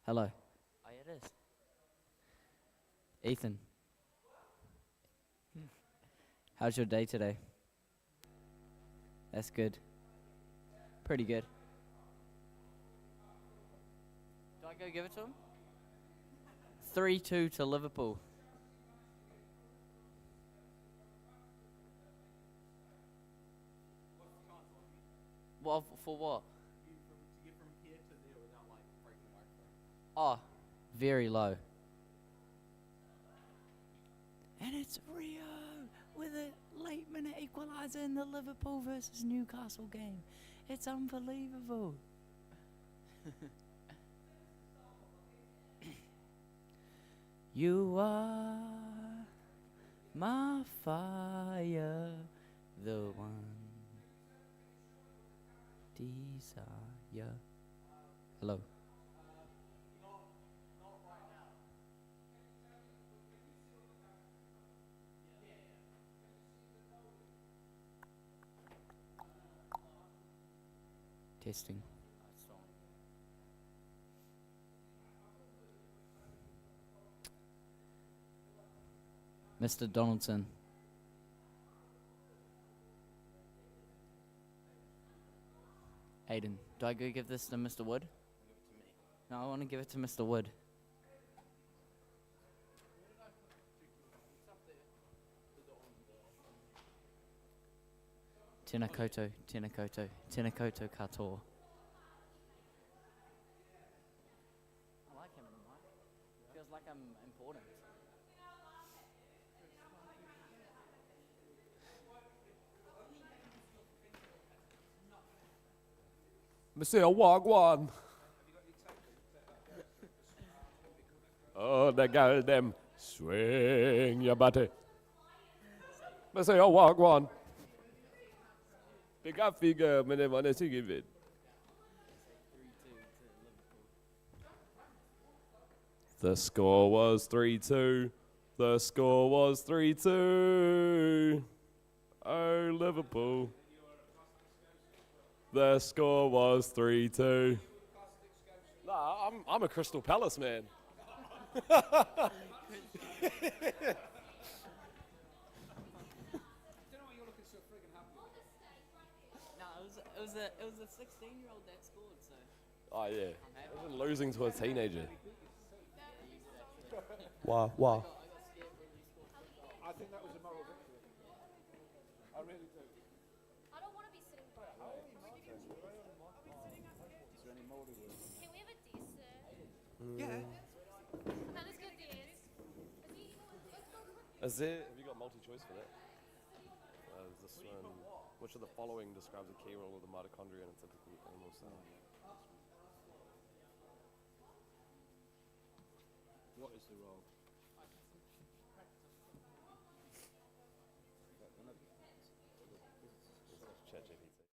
Hello. Oh, yeah, it is. Ethan, how's your day today? That's good. Pretty good. Do I go give it to him? 3-2 to Liverpool. Well, for what? To get from here to there without like breaking the microphone. Oh, very low. And it's Rio with a late minute equaliser in the Liverpool versus Newcastle game. It's unbelievable. You are my fire, the one desire. Hello. Testing. Mr. Donaldson. Aidan, do I go give this to Mr. Wood? No, I want to give it to Mr. Wood. Tenakoto katoa. I like him in the mic. Feels like I'm important. Monsieur Wagwan. Oh, the girl them swing your body. Monsieur Wagwan. Pick up figure, me never want to see give it. The score was 3-2. The score was 3-2. Oh, Liverpool. The score was 3-2. Nah, I'm a Crystal Palace man. It was a 16-year-old that scored, so. Oh yeah, even losing to a teenager. Wow. I think that was a moral victory. I really do. I don't want to be sitting by. Is there any more to do? Can we have a DS, sir? Yeah. Okay, let's go DS. Let's go quick. Is there? Have you got multi-choice for that? This one. Which of the following describes a key role of the mitochondria in a typical animal cell? What is the role? ChatGPT.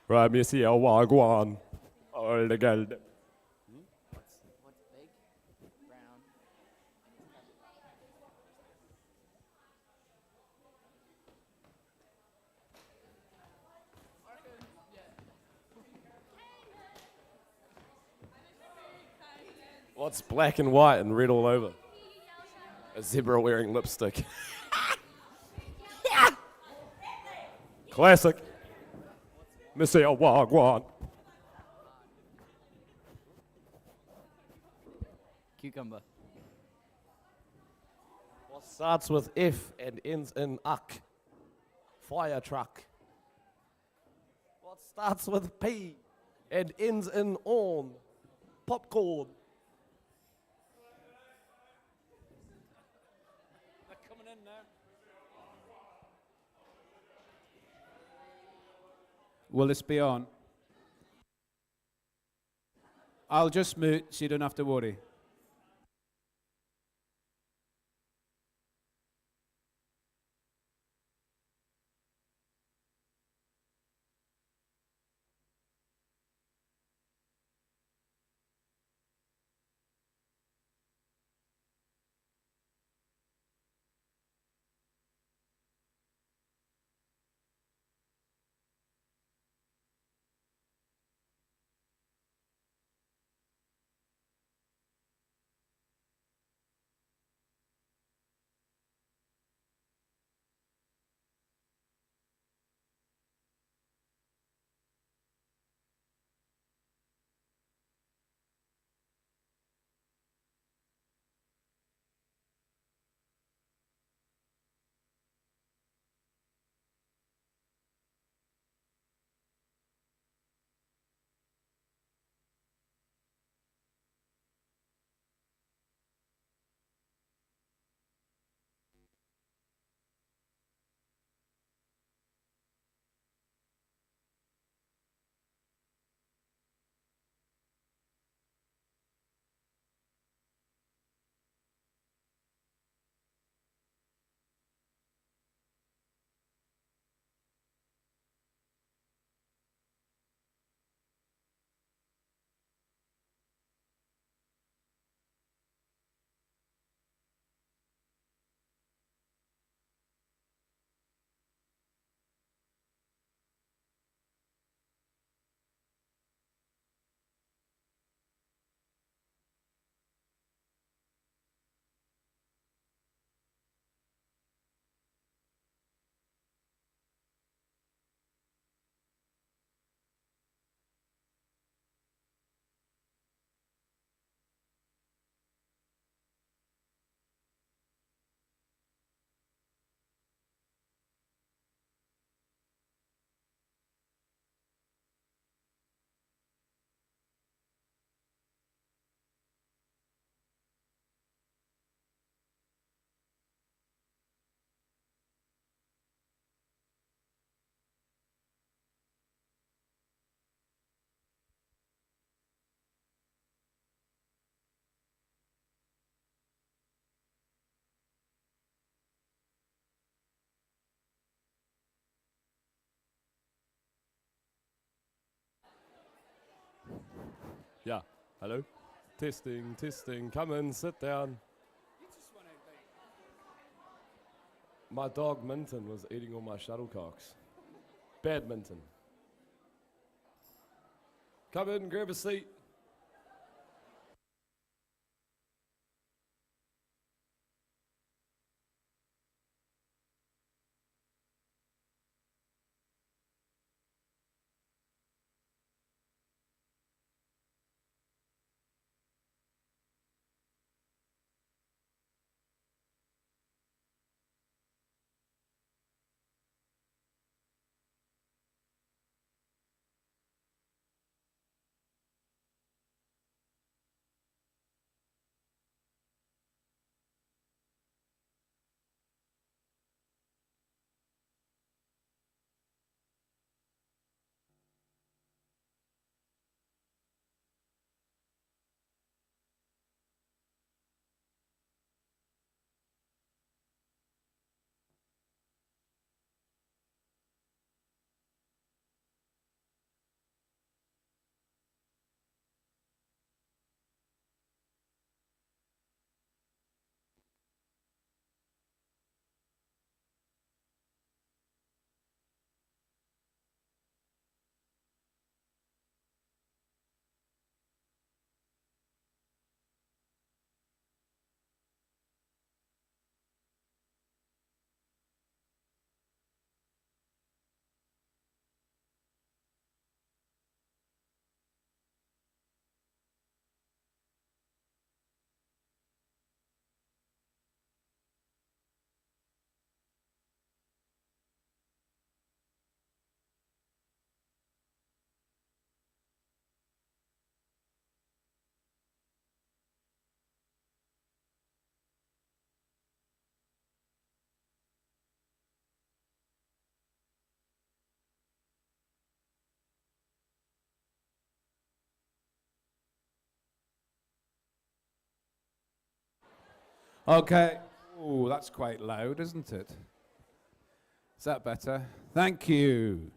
Right, Missy, Wagwan. All the girl. What's big? Brown. What's black and white and red all over? A zebra wearing lipstick. Classic. Missy Wagwan. Cucumber. What starts with F and ends in uck? Fire truck. What starts with P and ends in on? Popcorn. They're coming in now. Will this be on? I'll just mute so you don't have to worry. Yeah. Hello? Testing, testing. Come in, sit down. My dog Minton was eating all my shuttlecocks. Badminton. Come in, grab a seat. Okay. Oh, that's quite loud, isn't it? Is that better? Thank you.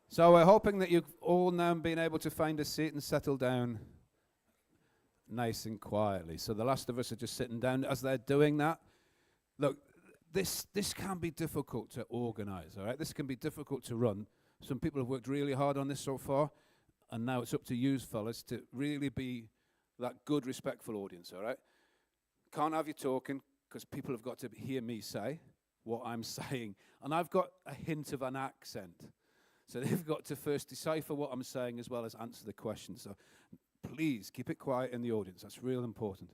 So we're hoping that you've all now been able to find a seat and settle down nice and quietly. So the last of us are just sitting down. As they're doing that, look, this can be difficult to organize, all right? This can be difficult to run. Some people have worked really hard on this so far, and now it's up to you fellas to really be that good, respectful audience, all right? Can't have you talking, because people have got to hear me say what I'm saying. And I've got a hint of an accent. So they've got to first decipher what I'm saying as well as answer the question. So please keep it quiet in the audience. That's real important.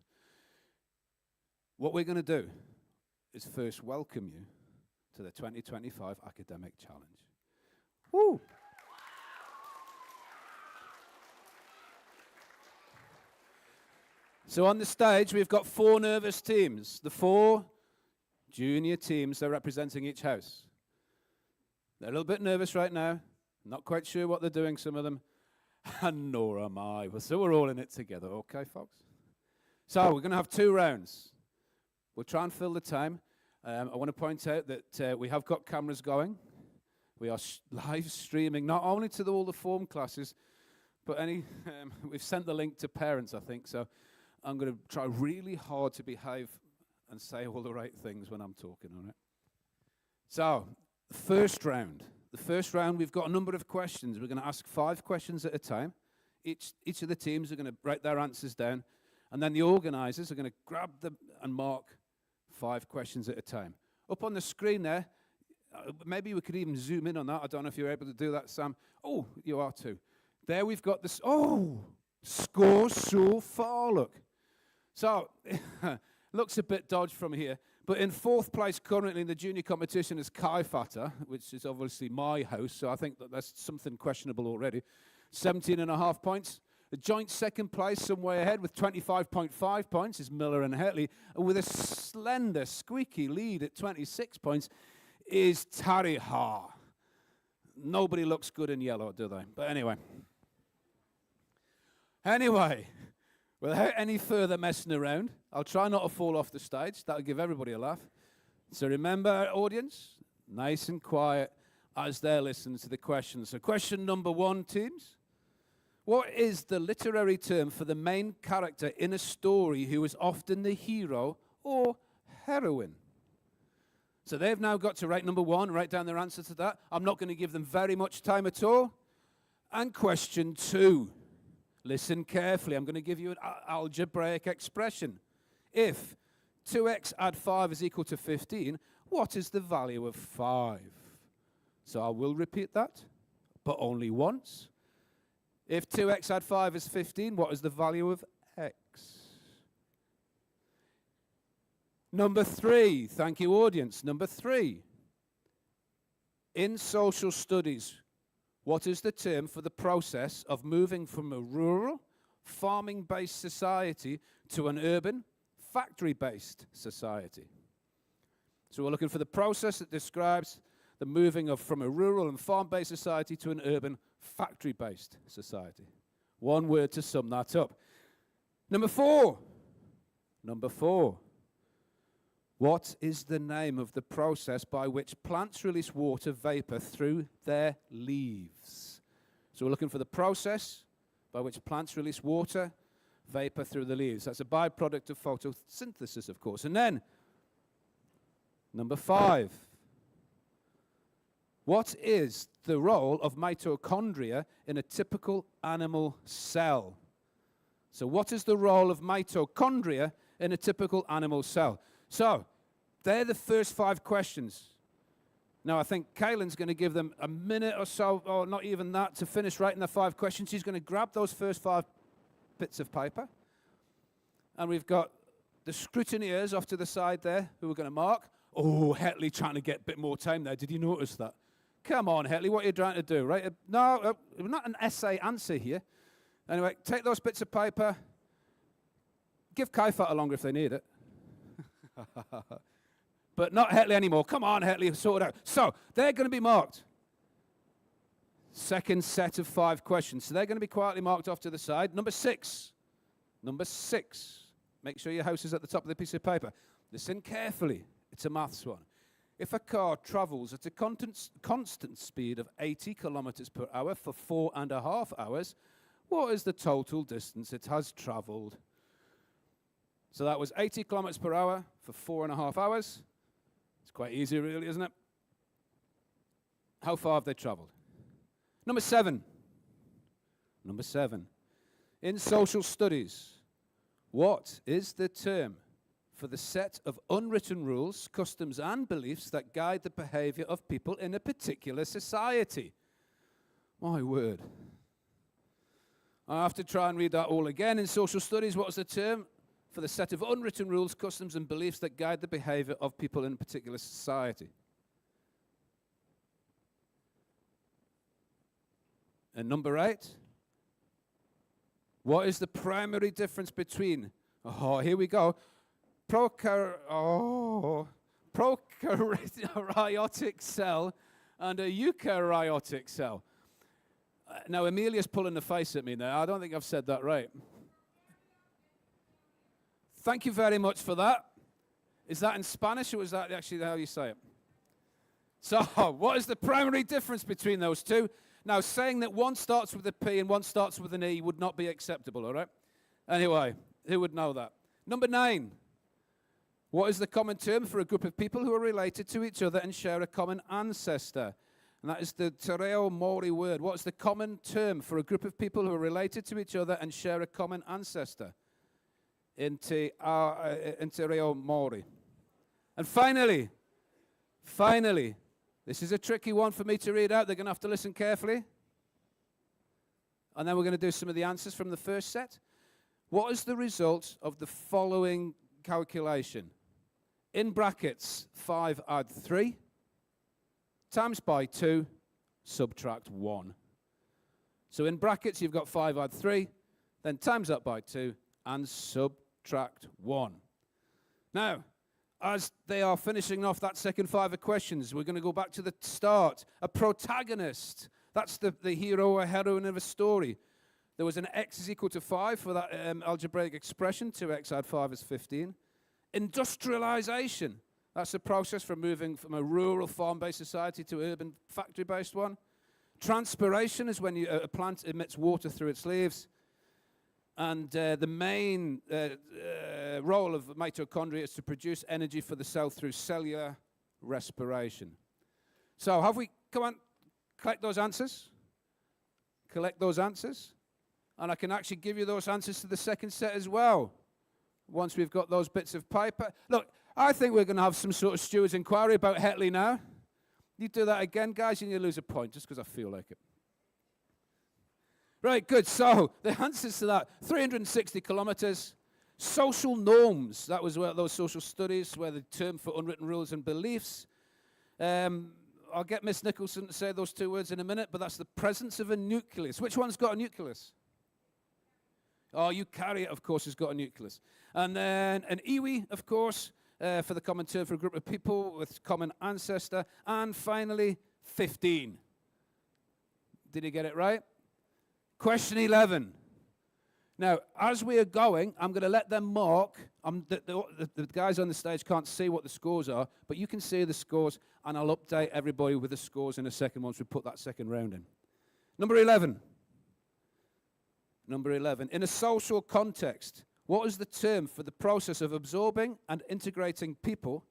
What we're going to do is first welcome you to the 2025 Academic Challenge. Woo! So on the stage, we've got 4 nervous teams. The 4 junior teams are representing each house. They're a little bit nervous right now. Not quite sure what they're doing, some of them. And nor am I. So we're all in it together, okay, folks? So we're going to have 2 rounds. We'll try and fill the time. I want to point out that we have got cameras going. We are live streaming, not only to all the form classes, but we've sent the link to parents, I think. So I'm going to try really hard to behave and say all the right things when I'm talking, all right? So, the first round, we've got a number of questions. We're going to ask 5 questions at a time. Each of the teams are going to write their answers down, and then the organisers are going to grab them and mark 5 questions at a time. Up on the screen there, maybe we could even zoom in on that. I don't know if you're able to do that, Sam. Oh, you are too. There we've got this. Oh, score so far, look. So, looks a bit dodged from here. But in 4th place currently in the junior competition is Kai Fatter, which is obviously my house, so I think that's something questionable already. 17.5 points. The joint 2nd place, some way ahead with 25.5 points, is Miller and Hetley. And with a slender, squeaky lead at 26 points is Tariha. Nobody looks good in yellow, do they? But Anyway, without any further messing around, I'll try not to fall off the stage. That'll give everybody a laugh. So remember, audience, nice and quiet as they listen to the questions. So question number 1, teams. What is the literary term for the main character in a story who is often the hero or heroine? So they've now got to write number 1, write down their answer to that. I'm not going to give them very much time at all. And question 2. Listen carefully. I'm going to give you an algebraic expression. If 2x add 5 is equal to 15, what is the value of 5? So I will repeat that, but only once. If 2x add 5 is 15, what is the value of x? Number 3. Thank you, audience. Number 3. In social studies, what is the term for the process of moving from a rural, farming-based society to an urban, factory-based society? So we're looking for the process that describes the moving from a rural and farm-based society to an urban, factory-based society. One word to sum that up. Number 4. What is the name of the process by which plants release water vapor through their leaves? So we're looking for the process by which plants release water vapor through the leaves. That's a byproduct of photosynthesis, of course. And then, number 5. What is the role of mitochondria in a typical animal cell? So what is the role of mitochondria in a typical animal cell? So, they're the first 5 questions. Now, I think Kaylin's going to give them a minute or so, or not even that, to finish writing the 5 questions. She's going to grab those first 5 bits of paper. And we've got the scrutineers off to the side there who we're going to mark. Oh, Hetley trying to get a bit more time there. Did you notice that? Come on, Hetley, what are you trying to do, right? No, not an essay answer here. Anyway, take those bits of paper. Give Kai Fatter longer if they need it. But not Hetley anymore. Come on, Hetley, sort it out. So, they're going to be marked. Second set of 5 questions. So they're going to be quietly marked off to the side. Number 6. Make sure your house is at the top of the piece of paper. Listen carefully. It's a maths one. If a car travels at a constant speed of 80 kilometers per hour for 4.5 hours, what is the total distance it has traveled? So that was 80 kilometers per hour for 4.5 hours. It's quite easy, really, isn't it? How far have they traveled? Number 7. Number 7. In social studies, what is the term for the set of unwritten rules, customs, and beliefs that guide the behavior of people in a particular society? My word. I have to try and read that all again. In social studies, what is the term for the set of unwritten rules, customs, and beliefs that guide the behavior of people in a particular society? And number 8, what is the primary difference between, here we go, prokaryotic cell and a eukaryotic cell? Now, Amelia's pulling the face at me now. I don't think I've said that right. Thank you very much for that. Is that in Spanish, or is that actually how you say it? So, what is the primary difference between those two? Now, saying that one starts with a P and one starts with an E would not be acceptable, all right? Anyway, who would know that? Number 9. What is the common term for a group of people who are related to each other and share a common ancestor? And that is the Tereo Maori word. What is the common term for a group of people who are related to each other and share a common ancestor? In Tereo Maori. And finally, this is a tricky one for me to read out. They're going to have to listen carefully. And then we're going to do some of the answers from the first set. What is the result of the following calculation? In brackets, 5 add 3, times by 2, subtract 1. So in brackets, you've got 5 add 3, then times that by 2, and subtract 1. Now, as they are finishing off that second 5 of questions, we're going to go back to the start. A protagonist. That's the hero or heroine of a story. There was an x is equal to 5 for that algebraic expression. 2x add 5 is 15. Industrialization. That's the process for moving from a rural farm-based society to urban factory-based one. Transpiration is when a plant emits water through its leaves. And the main role of mitochondria is to produce energy for the cell through cellular respiration. So have we, come on, collect those answers. Collect those answers. And I can actually give you those answers to the second set as well, once we've got those bits of paper. Look, I think we're going to have some sort of steward's inquiry about Hetley now. You do that again, guys, and you lose a point, just because I feel like it. Right, good. So the answers to that, 360 kilometers. Social norms, that was where those social studies, where the term for unwritten rules and beliefs. I'll get Miss Nicholson to say those 2 words in a minute, but that's the presence of a nucleus. Which one's got a nucleus? Oh, eukaryote, of course, has got a nucleus. And then an iwi, of course, for the common term for a group of people with common ancestor. And finally, 15. Did he get it right? Question 11. Now, as we are going, I'm going to let them mark. The guys on the stage can't see what the scores are, but you can see the scores, and I'll update everybody with the scores in a second once we put that second round in. Number 11. Number 11. In a social context, what is the term for the process of absorbing and integrating people,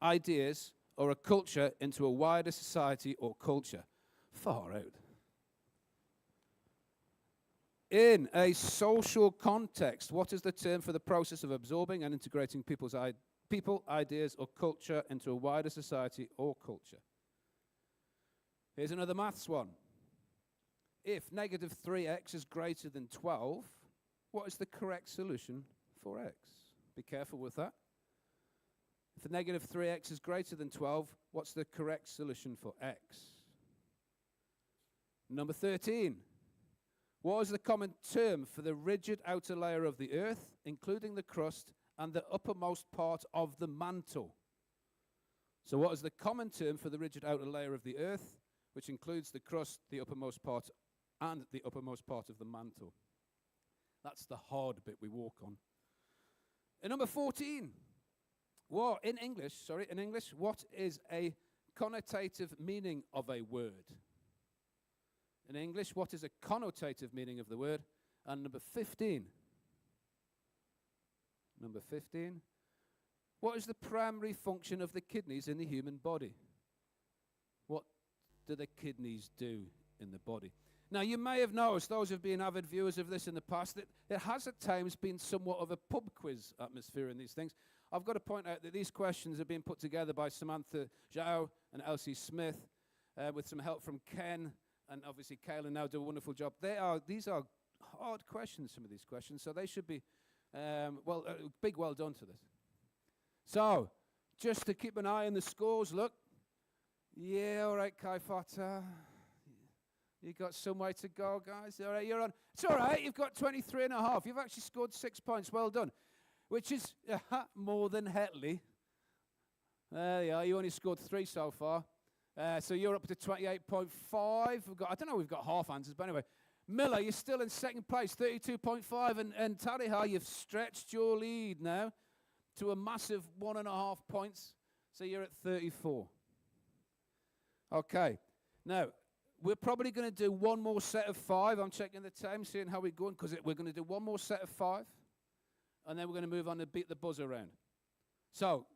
ideas, or a culture into a wider society or culture? Far out. In a social context, what is the term for the process of absorbing and integrating people, ideas, or culture into a wider society or culture? Here's another maths one. If negative 3x is greater than 12, what is the correct solution for x? Be careful with that. If the negative 3x is greater than 12, what's the correct solution for x? Number 13. What is the common term for the rigid outer layer of the earth, including the crust and the uppermost part of the mantle? So what is the common term for the rigid outer layer of the earth, which includes the crust, the uppermost part, and the uppermost part of the mantle? That's the hard bit we walk on. And number 14. In English, what is a connotative meaning of a word? In English, what is a connotative meaning of the word? And number 15. What is the primary function of the kidneys in the human body? What do the kidneys do in the body? Now, you may have noticed, those who have been avid viewers of this in the past, that it has at times been somewhat of a pub quiz atmosphere in these things. I've got to point out that these questions have been put together by Samantha Zhao and Elsie Smith with some help from Ken, and obviously Kaylin now do a wonderful job. These are hard questions, some of these questions, so they should be, big well done to this. So, just to keep an eye on the scores, look. Yeah, all right, Kai Fata. You got some way to go, guys. All right, you're on. It's all right, you've got 23 and a half. You've actually scored 6 points. Well done. Which is more than Hetley. There you are. You only scored 3 so far. So you're up to 28.5. I don't know, we've got half answers, but anyway. Miller, you're still in second place, 32.5. And Tariha, you've stretched your lead now to a massive 1.5 points. So you're at 34. Okay. Now, we're probably going to do one more set of 5. I'm checking the time, seeing how we're going, because we're going to do one more set of 5. And then we're going to move on to beat the buzzer round. So,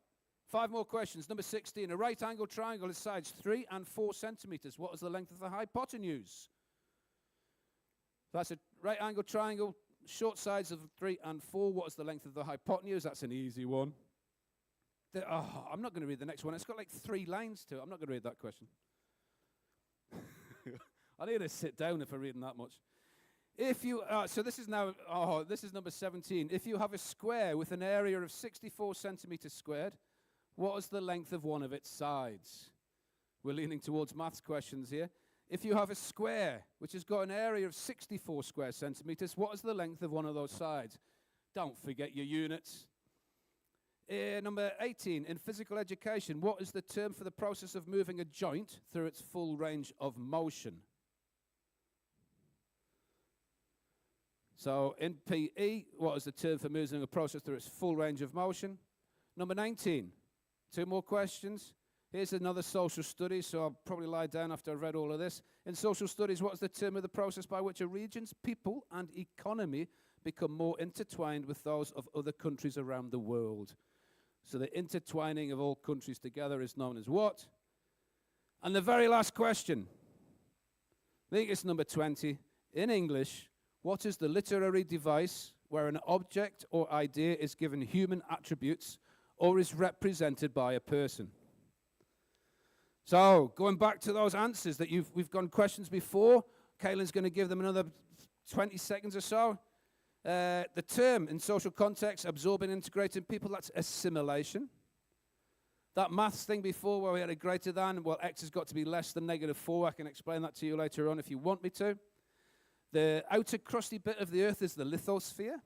5 more questions. Number 16. A right angle triangle is sides 3 and 4 centimeters. What is the length of the hypotenuse? That's a right angle triangle, short sides of 3 and 4. What is the length of the hypotenuse? That's an easy one. I'm not going to read the next one. It's got like 3 lines to it. I'm not going to read that question. I need to sit down if I'm reading that much. If you, so this is now, this is number 17. If you have a square with an area of 64 centimeters squared, what is the length of one of its sides? We're leaning towards maths questions here. If you have a square which has got an area of 64 square centimeters, what is the length of one of those sides? Don't forget your units. Number 18, in physical education, what is the term for the process of moving a joint through its full range of motion? So in PE, what is the term for moving a process through its full range of motion? Number 19, 2 more questions. Here's another social studies, so I'll probably lie down after I've read all of this. In social studies, what is the term of the process by which a region's people and economy become more intertwined with those of other countries around the world? So the intertwining of all countries together is known as what? And the very last question, I think it's number 20. In English, what is the literary device where an object or idea is given human attributes or is represented by a person? So, going back to those answers that we've gone questions before, Kaylin's going to give them another 20 seconds or so. The term in social context, absorbing, integrating people, that's assimilation. That maths thing before where we had a greater than, well, x has got to be less than -4. I can explain that to you later on if you want me to. The outer crusty bit of the earth is the lithosphere.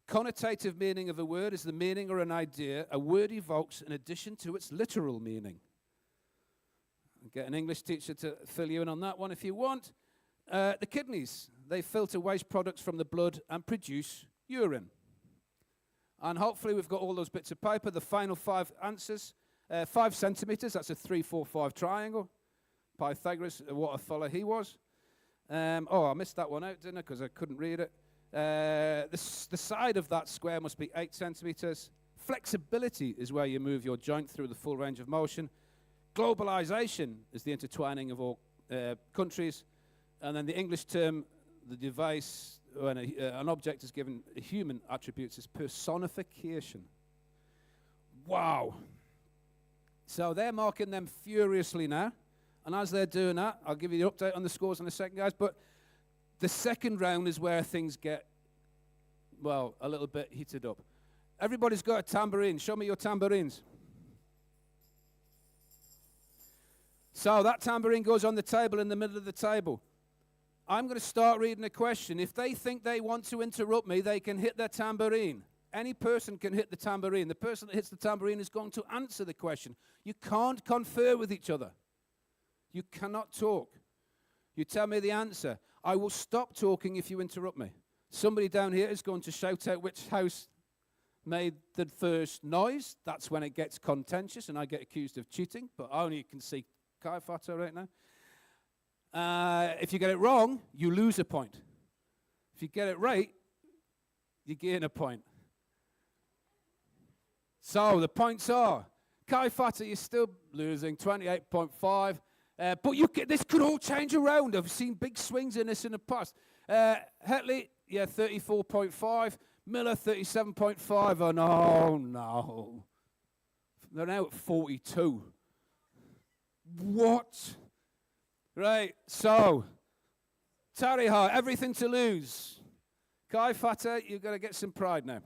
Connotative meaning of a word is the meaning or an idea a word evokes in addition to its literal meaning. Get an English teacher to fill you in on that one if you want. The kidneys, they filter waste products from the blood and produce urine. And hopefully we've got all those bits of paper. The final 5 answers. 5 centimeters, that's a 3, 4, 5 triangle. Pythagoras, what a fella he was. I missed that one out, didn't I, because I couldn't read it. The side of that square must be 8 centimeters. Flexibility is where you move your joint through the full range of motion. Globalization is the intertwining of all countries. And then the English term, the device, when an object is given human attributes, is personification. Wow. So they're marking them furiously now. And as they're doing that, I'll give you the update on the scores in a second, guys. But the second round is where things get, well, a little bit heated up. Everybody's got a tambourine. Show me your tambourines. So that tambourine goes on the table in the middle of the table. I'm going to start reading a question. If they think they want to interrupt me, they can hit their tambourine. Any person can hit the tambourine. The person that hits the tambourine is going to answer the question. You can't confer with each other. You cannot talk. You tell me the answer. I will stop talking if you interrupt me. Somebody down here is going to shout out which house made the first noise. That's when it gets contentious and I get accused of cheating, but I only can see Kaifata right now. If you get it wrong, you lose a point. If you get it right, you gain a point. So the points are, Kaifata, you're still losing 28.5. But this could all change around. I've seen big swings in this in the past. Hetley, 34.5. Miller, 37.5. Oh, no. They're now at 42. What? Right, so, Tariha, everything to lose. Kaifata, you've got to get some pride now.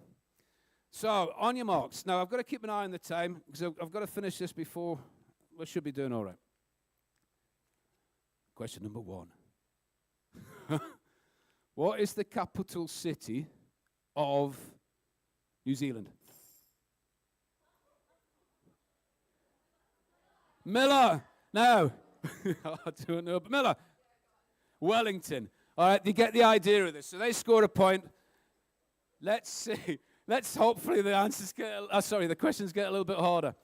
So, on your marks. Now, I've got to keep an eye on the time, because I've got to finish this before. We should be doing all right. Question number 1. What is the capital city of New Zealand? Miller. No. I don't know. But Miller. Wellington. All right, you get the idea of this. So they scored a point. Let's see. Let's hopefully the questions get a little bit harder.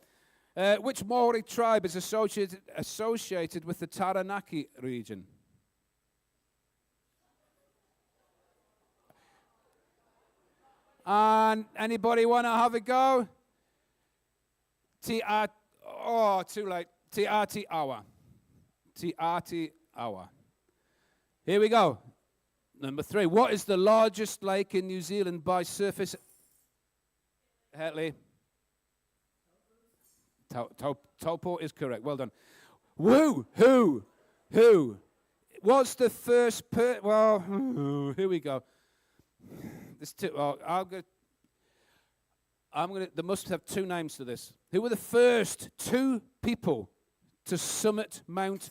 Which Maori tribe is associated with the Taranaki region? And anybody want to have a go? Too late. Tiati Awa. Tiati Awa. Here we go. Number 3. What is the largest lake in New Zealand by surface? Hetley. Taupo is correct. Well done. Who was the first here we go. There must have 2 names to this. Who were the first 2 people to summit Mount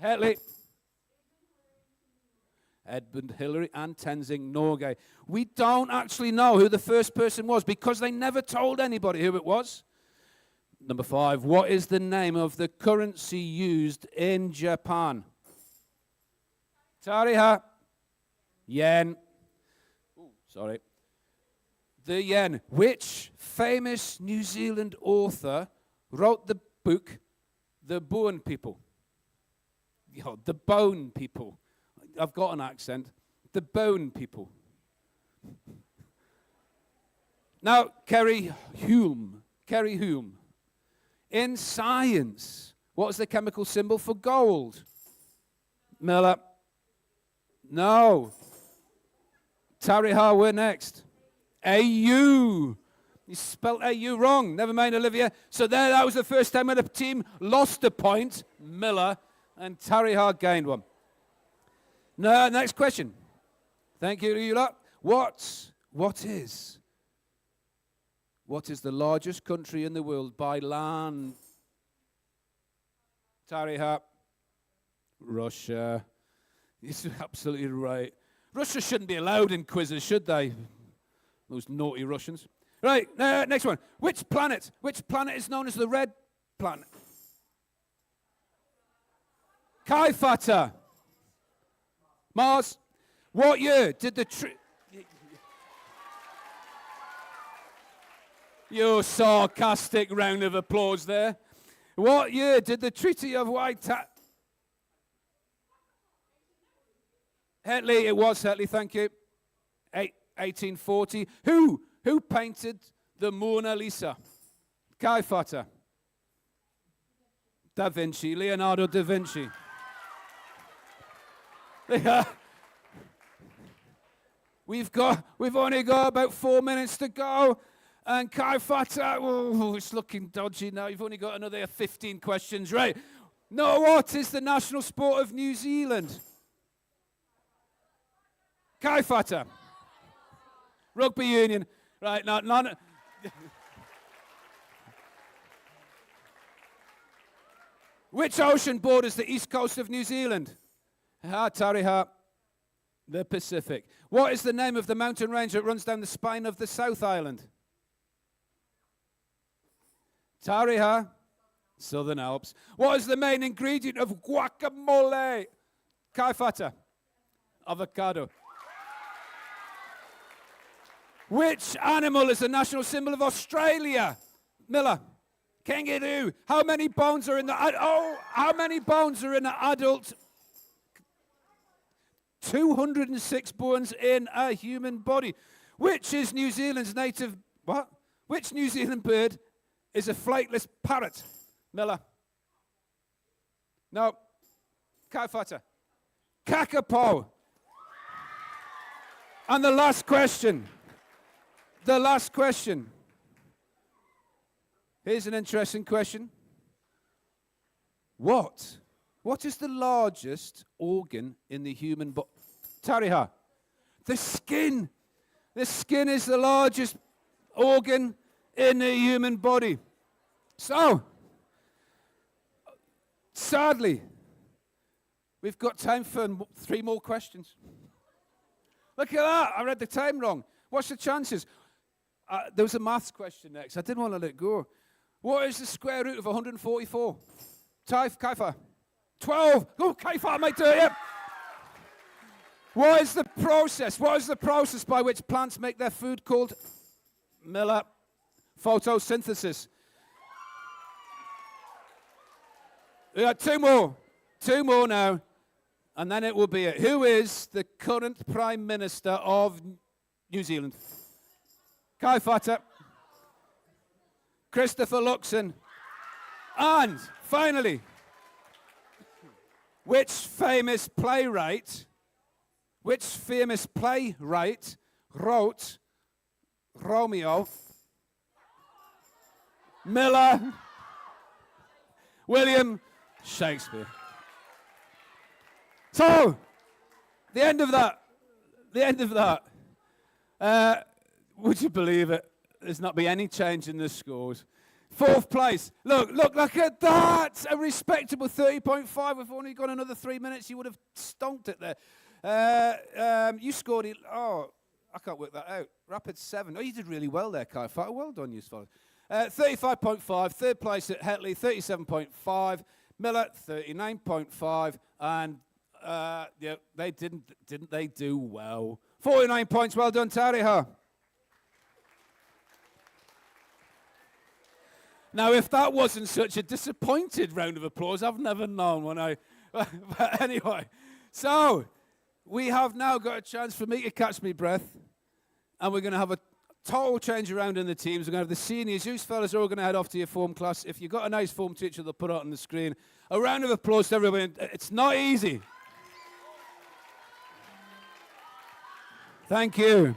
Hetley? Edmund Hillary and Tenzing Norgay. We don't actually know who the first person was because they never told anybody who it was. Number 5, what is the name of the currency used in Japan? Tariha. Yen. Ooh, sorry. The yen. Which famous New Zealand author wrote the book The Bone People? The Bone People. I've got an accent. The Bone People. Now, Kerry Hume. In science, what is the chemical symbol for gold? Miller. No. Tariha, we're next. AU. You spelled AU wrong. Never mind, Olivia. So that was the first time when a team lost a point. Miller and Tariha gained one. No, next question. Thank you, Eula. What is the largest country in the world by land? Tariha. Russia. You're absolutely right. Russia shouldn't be allowed in quizzes, should they? Those naughty Russians. Right, next one. Which planet is known as the red planet? Kaifata. Mars. What year did the Your sarcastic round of applause there. What year did the Treaty of Waitangi? Hetley, it was Hetley, thank you. 1840. Who painted the Mona Lisa? Kaifata. Da Vinci, Leonardo da Vinci. We've only got about 4 minutes to go. And Kaifata, it's looking dodgy now. You've only got another 15 questions. Right. No, what is the national sport of New Zealand? Kaifata. Rugby union. Right, now, none. Which ocean borders the east coast of New Zealand? Tariha. The Pacific. What is the name of the mountain range that runs down the spine of the South Island? Tariha. Southern Alps. What is the main ingredient of guacamole? Kaifata. Avocado. Which animal is the national symbol of Australia? Miller. Kangaroo. How many bones are in the how many bones are in an adult? 206 bones in a human body. Which is New Zealand's native what? Which New Zealand bird is a flightless parrot? Miller. No. Kaifata. Kakapo. And the last question. The last question. Here's an interesting question. What is the largest organ in the human body? Tariha. The skin. The skin is the largest organ in the human body. So, sadly, we've got time for 3 more questions. Look at that. I read the time wrong. What's the chances? There was a maths question next. I didn't want to let it go. What is the square root of 144? Kaifa. 12. Oh, Kaifa might do it. Yep. What is the process? What is the process by which plants make their food called? Miller. Photosynthesis. We got 2 more. 2 more now. And then it will be it. Who is the current Prime Minister of New Zealand? Kaifata. Christopher Luxon. And finally, which famous playwright wrote Romeo, Miller, William Shakespeare? So, the end of that, would you believe it? There's not be any change in the scores. 4th place. Look at that. A respectable 30.5. If only gone another 3 minutes, you would have stonked it there. You scored it. Oh, I can't work that out. Rapid 7. Oh, you did really well there, Kai. Well done, you fellas. 35.5. 3rd place at Hetley, 37.5. Miller, 39.5. And yeah, they didn't they do well? 49 points. Well done, Tariha. Now, if that wasn't such a disappointed round of applause, I've never known when I... But anyway, so we have now got a chance for me to catch my breath, and we're going to have a total change around in the teams. We're going to have the seniors. You fellas are all going to head off to your form class. If you've got a nice form teacher, they'll put it on the screen. A round of applause to everybody. It's not easy. Thank you.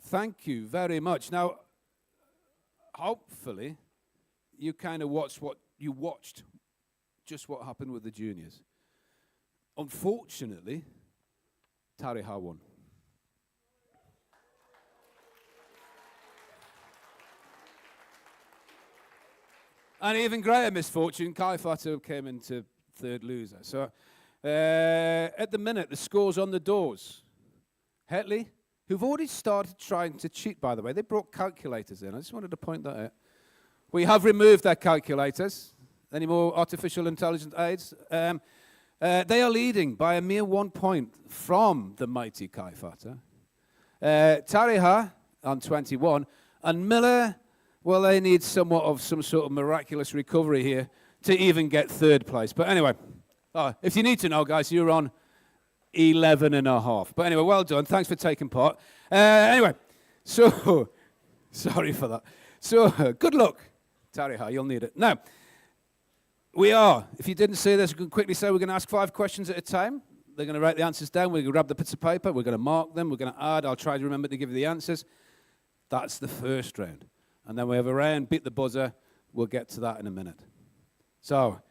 Thank you very much. Now, hopefully, you kind of watched just what happened with the juniors. Unfortunately, Tariha won. And even greater misfortune, Kaifatu came into third loser. So at the minute, the score's on the doors. Hetley, who've already started trying to cheat, by the way. They brought calculators in. I just wanted to point that out. We have removed their calculators. Any more artificial intelligence aids? They are leading by a mere 1 point from the mighty Kaifata. Tariha on 21. And Miller, well, they need somewhat of some sort of miraculous recovery here to even get third place. But anyway, if you need to know, guys, you're on 11.5. But anyway, well done. Thanks for taking part. Anyway, so, sorry for that. So, good luck, Tariha. You'll need it. Now, if you didn't see this, we can quickly say we're going to ask 5 questions at a time. They're going to write the answers down. We're going to grab the bits of paper. We're going to mark them. We're going to add. I'll try to remember to give you the answers. That's the first round. And then we have a round, beat the buzzer. We'll get to that in a minute. So,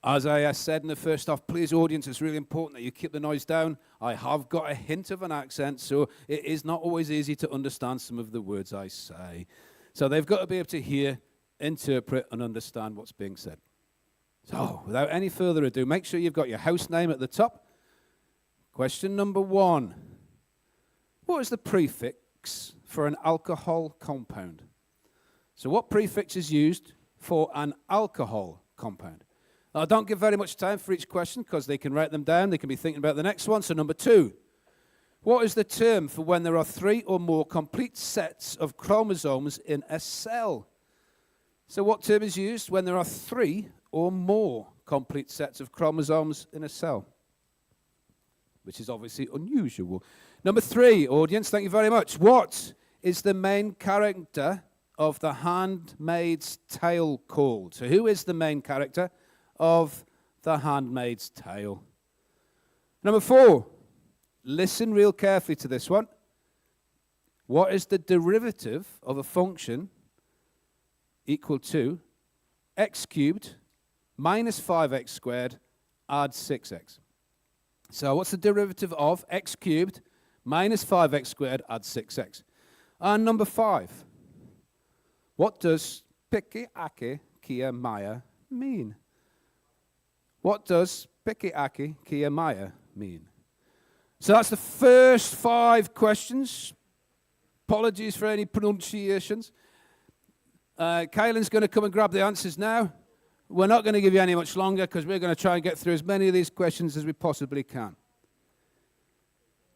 as I said in the first half, please, audience, it's really important that you keep the noise down. I have got a hint of an accent, so it is not always easy to understand some of the words I say. So they've got to be able to hear, interpret, and understand what's being said. So, without any further ado, make sure you've got your house name at the top. Question number 1. What is the prefix for an alcohol compound? So what prefix is used for an alcohol compound? Now, don't give very much time for each question because they can write them down. They can be thinking about the next one. So number 2, what is the term for when there are 3 or more complete sets of chromosomes in a cell? So what term is used when there are 3 or more complete sets of chromosomes in a cell? Which is obviously unusual. Number 3, audience, thank you very much. What is the main character of The Handmaid's Tale called? So who is the main character of The Handmaid's Tale? Number 4, listen real carefully to this one. What is the derivative of a function equal to x cubed minus 5x squared add 6x? So what's the derivative of x cubed minus 5x squared add 6x? And number 5, what does Pickett Kia Maya mean? What does Pickett Kia Maya mean? So that's the first 5 questions. Apologies for any pronunciations. Kylan's going to come and grab the answers now. We're not going to give you any much longer because we're going to try and get through as many of these questions as we possibly can.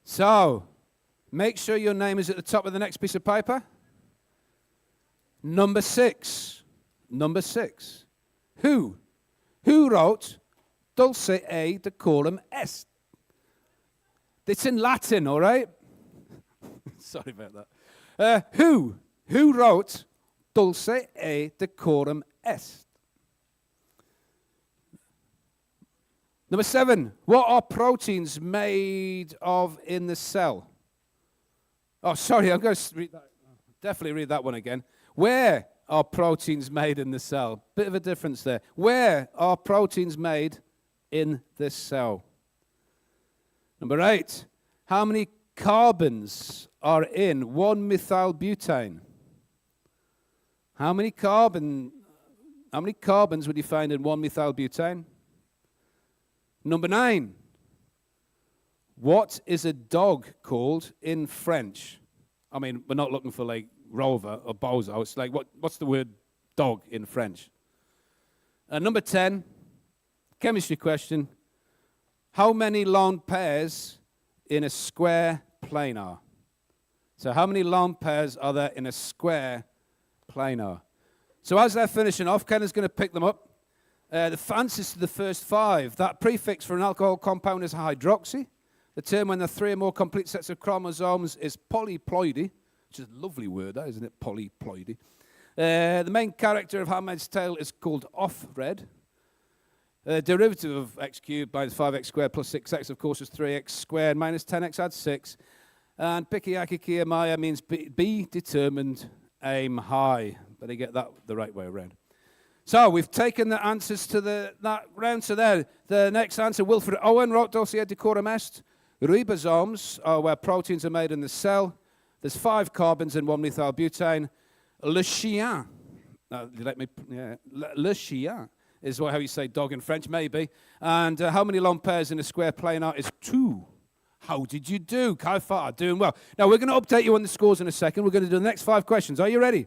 So, make sure your name is at the top of the next piece of paper. Number 6. Number 6. Who wrote Dulce e decorum est? It's in Latin, all right? Sorry about that. Who wrote Dulce e decorum est? Number 7, what are proteins made of in the cell? Oh, sorry, I'm going to read that. Definitely read that one again. Where are proteins made in the cell? Bit of a difference there. Where are proteins made in this cell? Number 8, how many carbons are in 1-methylbutane? How many carbons would you find in 1-methylbutane? Number 9, what is a dog called in French? I mean, we're not looking for like Rover or Bozo. It's like, what's the word dog in French? And number 10, chemistry question. How many lone pairs in a square planar? So how many lone pairs are there in a square planar? So as they're finishing off, Ken is going to pick them up. The answers to the first 5. That prefix for an alcohol compound is hydroxy. The term when there are 3 or more complete sets of chromosomes is polyploidy, which is a lovely word, that, isn't it? Polyploidy. The main character of Handmaid's Tale is called Offred. The derivative of x cubed minus 5x squared plus 6x, of course, is 3x squared minus 10x adds 6. And Pikiakikia Maya means be determined, aim high. Better get that the right way around. So we've taken the answers to that round. So there, the next answer, Wilfred Owen wrote dossier decorum est. Ribosomes are where proteins are made in the cell. There's 5 carbons in 1-methylbutane. Le chien, le chien is how you say dog in French, maybe. And how many lone pairs in a square planar is 2. How did you do? Kai Far, doing well. Now, we're going to update you on the scores in a second. We're going to do the next 5 questions. Are you ready?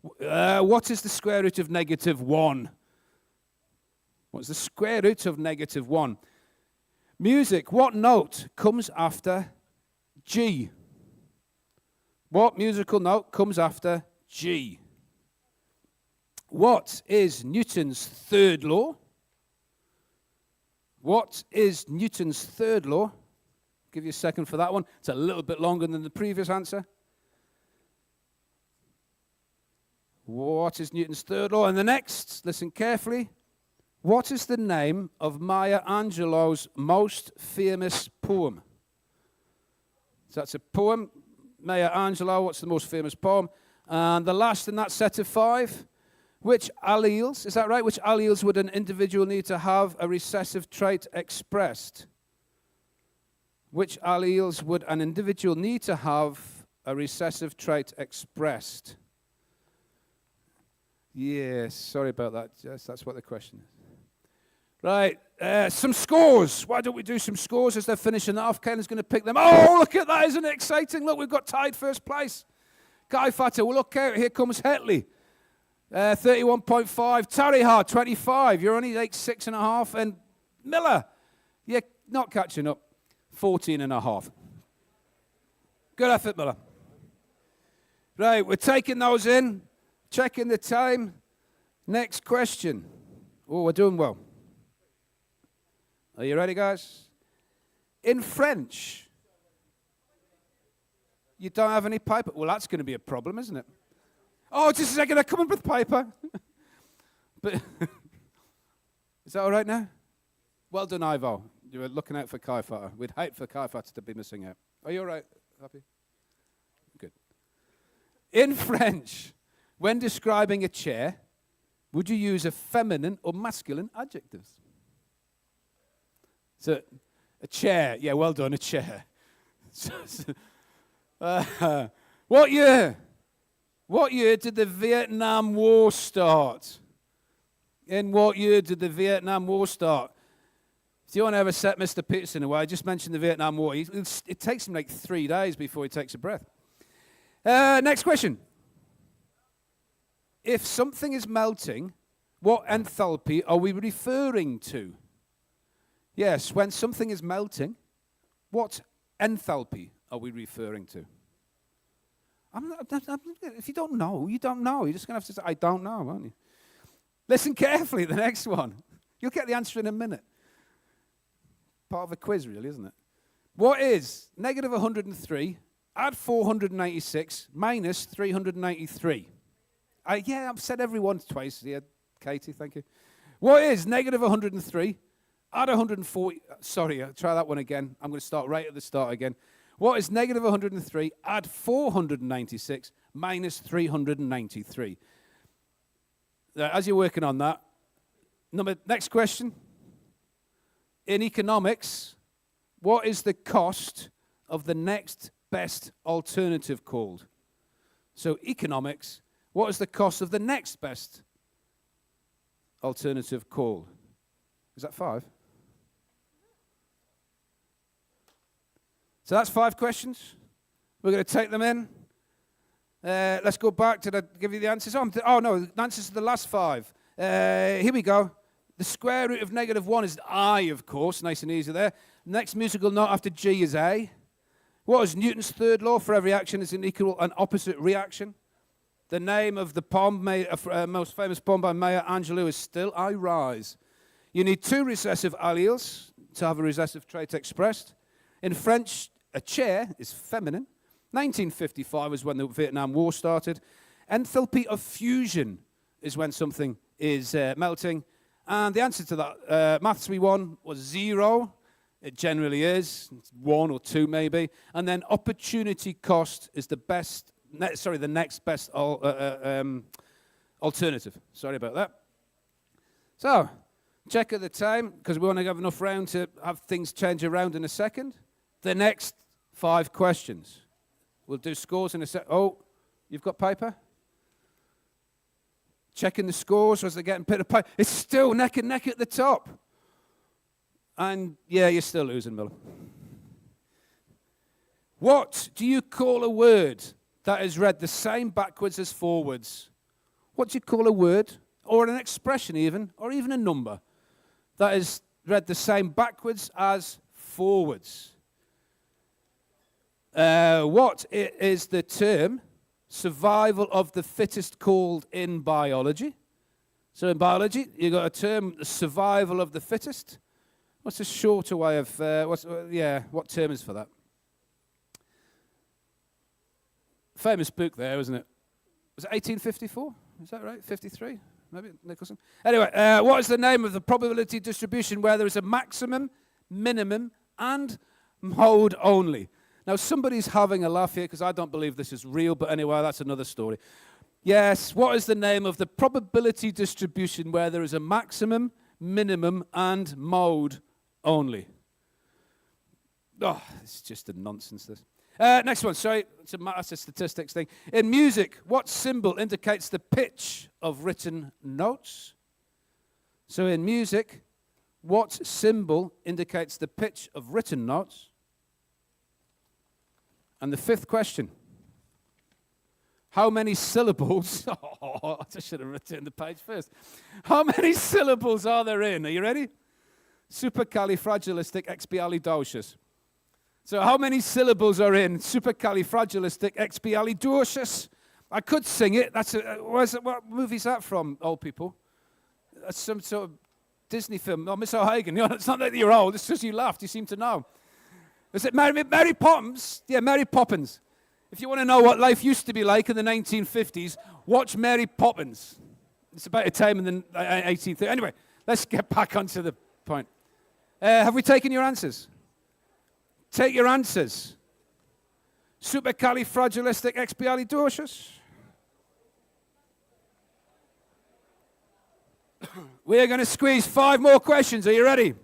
What is the square root of -1? What's the square root of -1? Music, what note comes after G? What musical note comes after G? What is Newton's third law? What is Newton's third law? Give you a second for that one. It's a little bit longer than the previous answer. What is Newton's third law? And the next, listen carefully. What is the name of Maya Angelou's most famous poem? So that's a poem. Maya Angelou, what's the most famous poem? And the last in that set of 5, which alleles, is that right? Which alleles would an individual need to have a recessive trait expressed? Which alleles would an individual need to have a recessive trait expressed? Yes, sorry about that. Yes, that's what the question is. Right, some scores. Why don't we do some scores as they're finishing that off? Kaelin's going to pick them. Oh, look at that. Isn't it exciting? Look, we've got tied first place. Guy Fatter, well, look out. Here comes Hetley. 31.5. Tarihar, 25. You're only like 6.5. And Miller, you're not catching up. 14.5. Good effort, Miller. Right, we're taking those in. Checking the time. Next question. Oh, we're doing well. Are you ready, guys? In French, you don't have any paper. Well, that's going to be a problem, isn't it? Oh, just a second. I come up with paper. But is that all right now? Well done, Ivo. You were looking out for Kai Fata. We'd hate for Kai Fata to be missing out. Are you all right? Happy? Good. In French, when describing a chair, would you use a feminine or masculine adjectives? So, a chair. Yeah, well done, a chair. What year? What year did the Vietnam War start? In what year did the Vietnam War start? Do you want to ever set Mr. Peterson away? I just mentioned the Vietnam War. It takes him like 3 days before he takes a breath. Next question. If something is melting, what enthalpy are we referring to? Yes, when something is melting, what enthalpy are we referring to? If you don't know, you don't know. You're just going to have to say, I don't know, won't you? Listen carefully, the next one. You'll get the answer in a minute. Part of a quiz, really, isn't it? What is negative 103, add 496, minus 393? Yeah, I've said everyone twice. Yeah, Katie, thank you. What is negative 103, add 140, sorry, I'll try that one again. I'm going to start right at the start again. What is negative 103, add 496, minus 393? As you're working on that, next question. In economics, what is the cost of the next best alternative called? So economics, what is the cost of the next best alternative called? Is that 5? So that's 5 questions. We're going to take them in. Let's go back to give you the answers. Oh, no, the answers to the last 5. Here we go. The square root of negative 1 is I, of course. Nice and easy there. Next musical note after G is A. What is Newton's third law? For every action is an equal and opposite reaction. The name of the poem, most famous poem by Maya Angelou is Still I Rise. You need 2 recessive alleles to have a recessive trait expressed. In French, a chair is feminine. 1955 is when the Vietnam War started. Enthalpy of fusion is when something is melting. And the answer to that, maths we won, was 0. It generally is. It's 1 or 2 maybe. And then opportunity cost is the next best alternative. Sorry about that. So, check at the time, because we want to have enough round to have things change around in a second. The next 5 questions. We'll do scores in a sec. Oh, you've got paper? Checking the scores as they're getting put apart. It's still neck and neck at the top. And, yeah, you're still losing, Miller. What do you call a word that is read the same backwards as forwards? What do you call a word, or an expression even, or even a number, that is read the same backwards as forwards? What is the term survival of the fittest called in biology? So in biology, you've got a term, the survival of the fittest. What's a shorter way of, what term is for that? Famous book there, isn't it? Was it 1854? Is that right? 53? Maybe Nicholson. Anyway, what is the name of the probability distribution where there is a maximum, minimum, and mode only? Now, somebody's having a laugh here because I don't believe this is real, but anyway, that's another story. Yes, what is the name of the probability distribution where there is a maximum, minimum, and mode only? Oh, it's just a nonsense, this. Next one, sorry, that's a statistics thing. In music, what symbol indicates the pitch of written notes? So in music, what symbol indicates the pitch of written notes? And the 5th question. How many syllables? Oh, I should have written the page first. How many syllables are there in? Are you ready? Supercalifragilisticexpialidocious. So how many syllables are in supercalifragilisticexpialidocious? I could sing it. What movie is that from, old people? That's some sort of Disney film. Oh, Miss O'Hagan. It's not that you're old. It's just you laughed. You seem to know. Is it Mary Poppins? Yeah, Mary Poppins. If you want to know what life used to be like in the 1950s, watch Mary Poppins. It's about a time in the 1830s. Anyway, let's get back onto the point. Have we taken your answers? Take your answers. Supercalifragilisticexpialidocious. We're going to squeeze 5 more questions. Are you ready?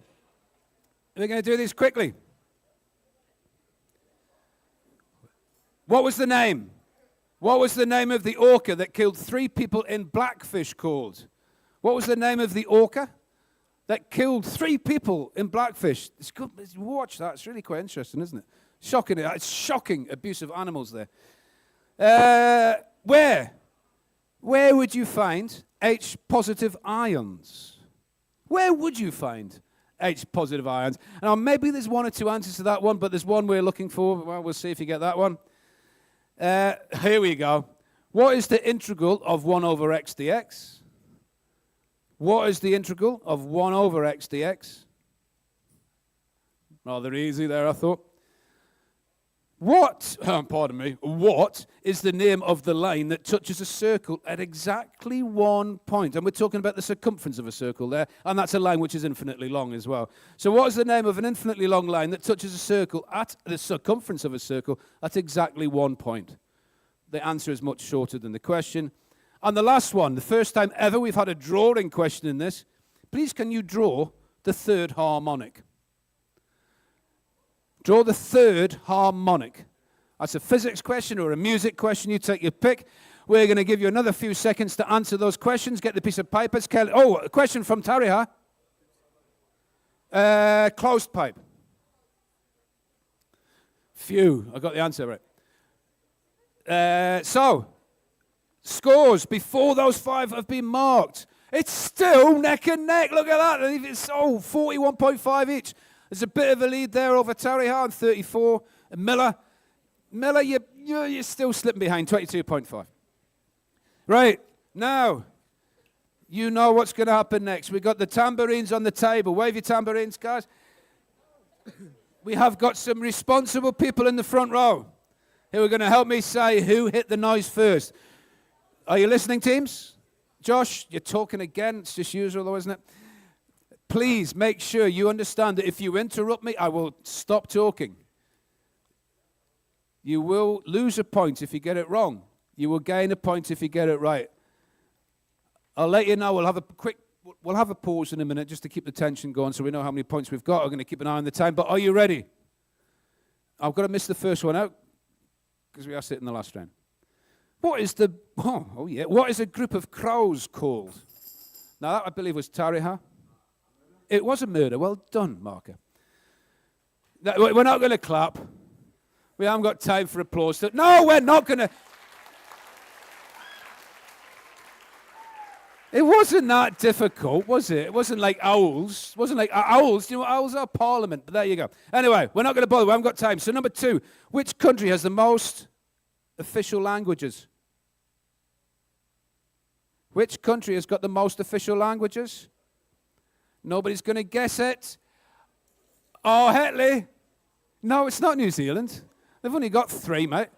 We're going to do these quickly. What was the name? What was the name of the orca that killed 3 people in Blackfish called? What was the name of the orca that killed 3 people in Blackfish? It's good. Watch that. It's really quite interesting, isn't it? Shocking. It's shocking abuse of animals there. Where would you find H-positive ions? Where would you find H-positive ions? Now, maybe there's 1 or 2 answers to that one, but there's one we're looking for. Well, we'll see if you get that one. Here we go. What is the integral of 1 over x dx? What is the integral of 1 over x dx? Rather easy there, I thought. What is the name of the line that touches a circle at exactly 1 point? And we're talking about the circumference of a circle there, and that's a line which is infinitely long as well. So what is the name of an infinitely long line that touches a circle at the circumference of a circle at exactly 1 point? The answer is much shorter than the question. And the last one, the first time ever we've had a drawing question in this. Please, can you draw the 3rd harmonic? Draw the 3rd harmonic. That's a physics question or a music question. You take your pick. We're going to give you another few seconds to answer those questions. Get the piece of paper. Oh, a question from Tariha. Closed pipe. Phew, I got the answer right. So, scores before those 5 have been marked. It's still neck and neck. Look at that. It's 41.5 each. There's a bit of a lead there over Tariha on 34. And Miller, you're still slipping behind, 22.5. Right, now, you know what's going to happen next. We've got the tambourines on the table. Wave your tambourines, guys. We have got some responsible people in the front row who are going to help me say who hit the noise first. Are you listening, teams? Josh, you're talking again. It's just usual, though, isn't it? Please make sure you understand that if you interrupt me, I will stop talking. You will lose a point if you get it wrong. You will gain a point if you get it right. I'll let you know. We'll have a pause in a minute just to keep the tension going so we know how many points we've got. I'm going to keep an eye on the time. But are you ready? I've got to miss the first one out because we asked it in the last round. What is what is a group of crows called? Now, that I believe was Tariha. It was a murder. Well done, Marker. We're not going to clap. We haven't got time for applause. No, we're not going to. It wasn't that difficult, was it? It wasn't like owls. It wasn't like owls. Do you know what owls are? Parliament. But there you go. Anyway, we're not going to bother. We haven't got time. So number 2, which country has the most official languages? Which country has got the most official languages? Nobody's going to guess it. Oh, Hetley. No, it's not New Zealand. They've only got 3, mate.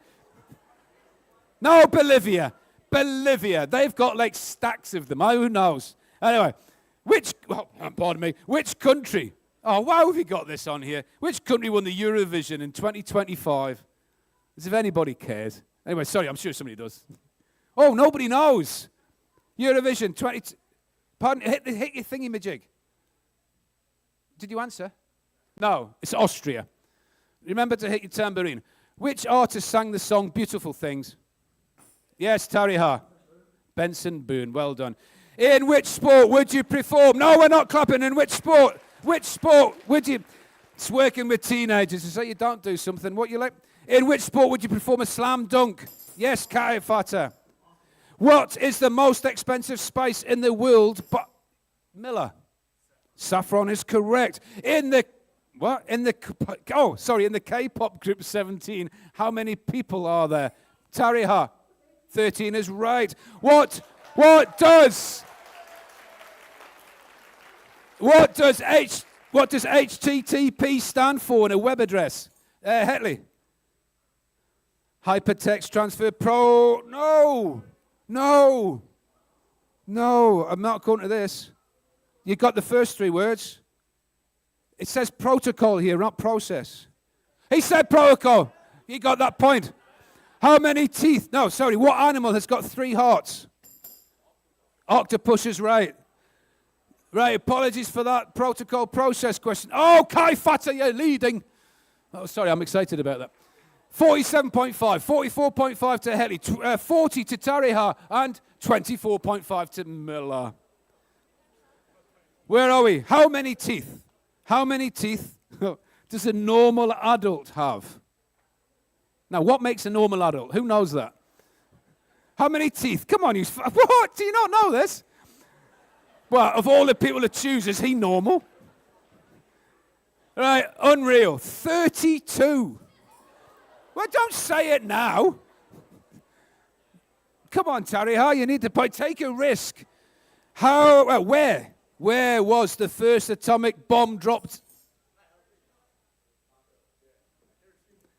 No, Bolivia. They've got like stacks of them. Who knows? Anyway, which country? Oh, why have we got this on here? Which country won the Eurovision in 2025? As if anybody cares. Anyway, sorry, I'm sure somebody does. Oh, nobody knows. Eurovision 20. Pardon, hit your thingy-majig. Did you answer? No, it's Austria. Remember to hit your tambourine. Which artist sang the song Beautiful Things? Yes, Tariha. Benson Boone, well done. In which sport would you perform? No, we're not clapping. In which sport? Which sport would you... It's working with teenagers to say you don't do something. What you like? In which sport would you perform a slam dunk? Yes, Kai Fata. What is the most expensive spice in the world? Miller. Saffron is correct. In the K-pop group 17, how many people are there? Tariha. 13 is right. What does HTTP stand for in a web address? Hetley. Hypertext Transfer Pro. No, I'm not going to this. You got the first 3 words. It says protocol here, not process. He said protocol. You got that point. How many teeth? No, sorry. What animal has got 3 hearts? Octopus is right. Right, apologies for that protocol process question. Oh, Kai Fata, you're leading. Oh, sorry, I'm excited about that. 47.5, 44.5 to Heli, 40 to Tariha, and 24.5 to Miller. Where are we? How many teeth? How many teeth does a normal adult have? Now, what makes a normal adult? Who knows that? How many teeth? Come on, what? Do you not know this? Well, of all the people to choose, is he normal? Right, unreal. 32. Well, don't say it now. Come on, Tariha, you need to take a risk. Where was the first atomic bomb dropped?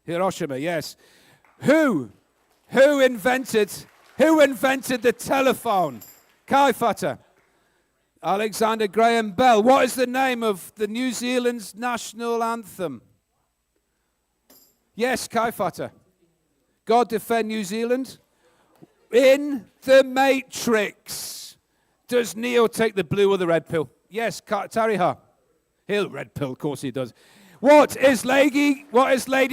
Hiroshima, yes. Who invented the telephone? Kai Fata. Alexander Graham Bell. What is the name of the New Zealand's national anthem? Yes, Kai Fata. God defend New Zealand. In the Matrix. Does Neo take the blue or the red pill? Yes, Tariha. He'll red pill, of course he does. What is Lady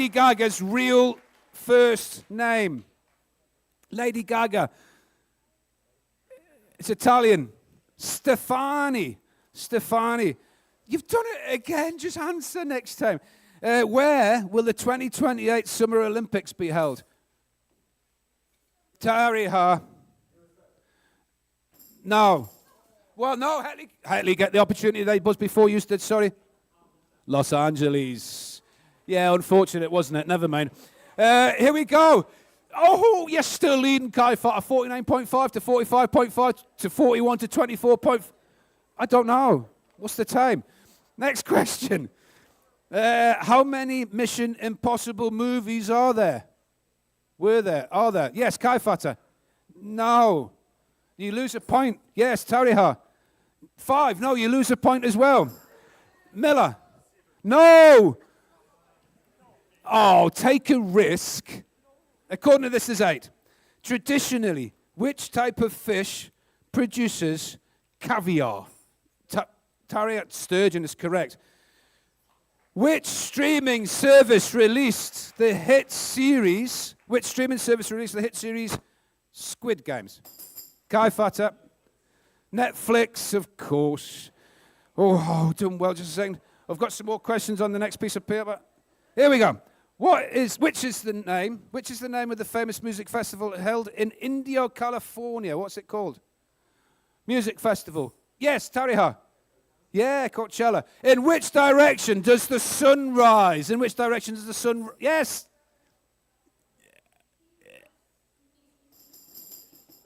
Gaga's real first name? Lady Gaga. It's Italian. Stefani. You've done it again. Just answer next time. Where will the 2028 Summer Olympics be held? Tariha. No. Well, no, Hetley get the opportunity they buzzed before you did, sorry. Los Angeles. Yeah, unfortunate, wasn't it? Never mind. Here we go. Oh, you're still leading, Kai Fata. 49.5 to 45.5 to 41 to 24. I don't know. What's the time? Next question. How many Mission Impossible movies are there? Were there? Are there? Yes, Kai Fata. No. You lose a point. Yes, Tariha. 5. No, you lose a point as well. Miller. No. Oh, take a risk. According to this is 8. Traditionally, which type of fish produces caviar? Tariat sturgeon is correct. Which streaming service released the hit series? Which streaming service released the hit series Squid Games? Kai Fata. Netflix, of course. Oh, done well. Just a second. I've got some more questions on the next piece of paper. Here we go. Which is the name of the famous music festival held in Indio, California? What's it called? Music festival. Yes, Tariha. Yeah, Coachella. In which direction does the sun rise? In which direction does the sun... Yes.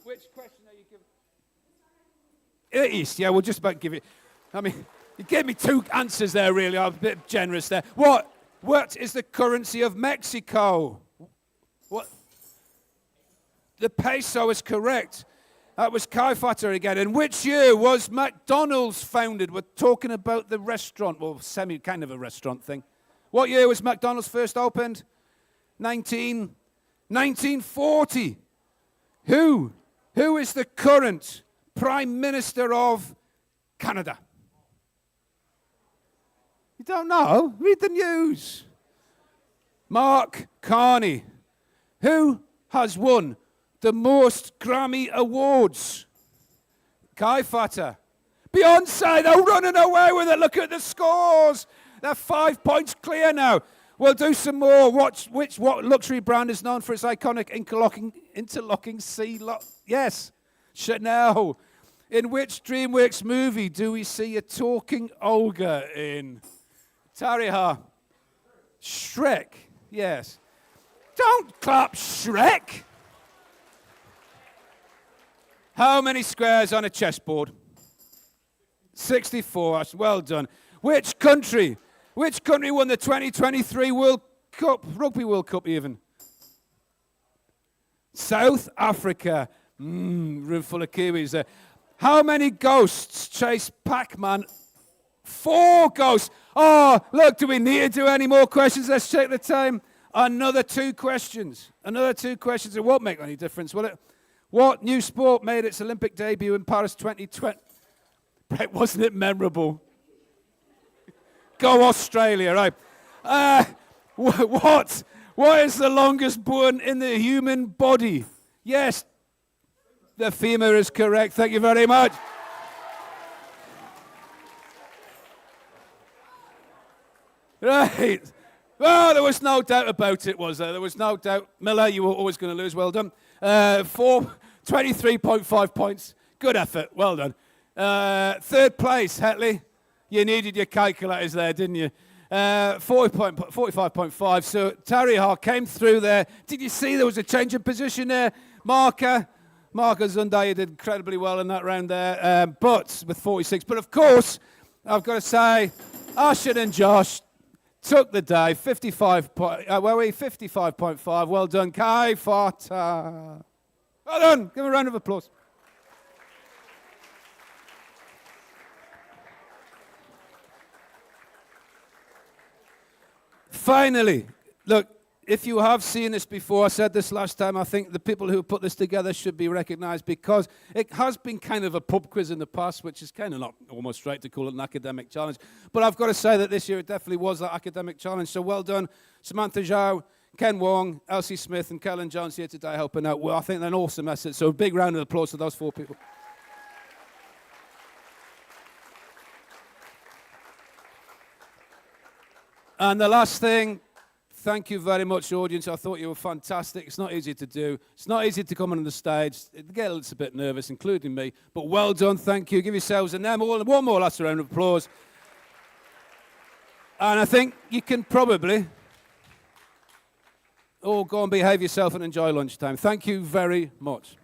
Which question are you giving? East, yeah, we'll just about give it... I mean, you gave me 2 answers there, really. I'm a bit generous there. What is the currency of Mexico? What? The peso is correct. That was Kai Fata again. In which year was McDonald's founded? We're talking about the restaurant, well, kind of a restaurant thing. What year was McDonald's first opened? 1940. Who is the current Prime Minister of Canada? You don't know? Read the news. Mark Carney. Who has won the most Grammy Awards? Kai Fata. Beyonce, they're running away with it. Look at the scores. They're 5 points clear now. We'll do some more. What luxury brand is known for its iconic interlocking sea lock? Yes, Chanel. In which DreamWorks movie do we see a talking ogre in? Tariha. Shrek. Yes. Don't clap Shrek. How many squares on a chessboard? 64. That's well done. Which country won the 2023 World Cup, Rugby World Cup even? South Africa. Room full of Kiwis there. How many ghosts chase Pac-Man? 4 ghosts. Oh, look, do we need to do any more questions? Let's check the time. Another 2 questions. It won't make any difference, will it? What new sport made its Olympic debut in Paris 2020? Brett, wasn't it memorable? Go Australia, right. What is the longest bone in the human body? Yes, the femur is correct. Thank you very much. Right. Well, there was no doubt about it, was there? There was no doubt. Miller, you were always going to lose. Well done. 23.5 points. Good effort. Well done. 3rd place, Hetley. You needed your calculators there, didn't you? 45.5. So Tariha came through there. Did you see there was a change of position there? Marker Zundaya did incredibly well in that round there, but with 46. But of course, I've got to say, Ashton and Josh took the day. 55.5. Well done, Kai Fata. Well done. Give him a round of applause. Finally, look, if you have seen this before, I said this last time, I think the people who put this together should be recognized because it has been kind of a pub quiz in the past, which is kind of not almost right to call it an academic challenge. But I've got to say that this year it definitely was that academic challenge. So well done, Samantha Zhao, Ken Wong, Elsie Smith, and Kellen Jones here today helping out. Well, I think they're an awesome effort. So a big round of applause to those 4 people. And the last thing, thank you very much, audience. I thought you were fantastic. It's not easy to do. It's not easy to come on the stage. It gets a little bit nervous, including me. But well done, thank you. Give yourselves one more last round of applause. And I think you can probably all go and behave yourself and enjoy lunchtime. Thank you very much.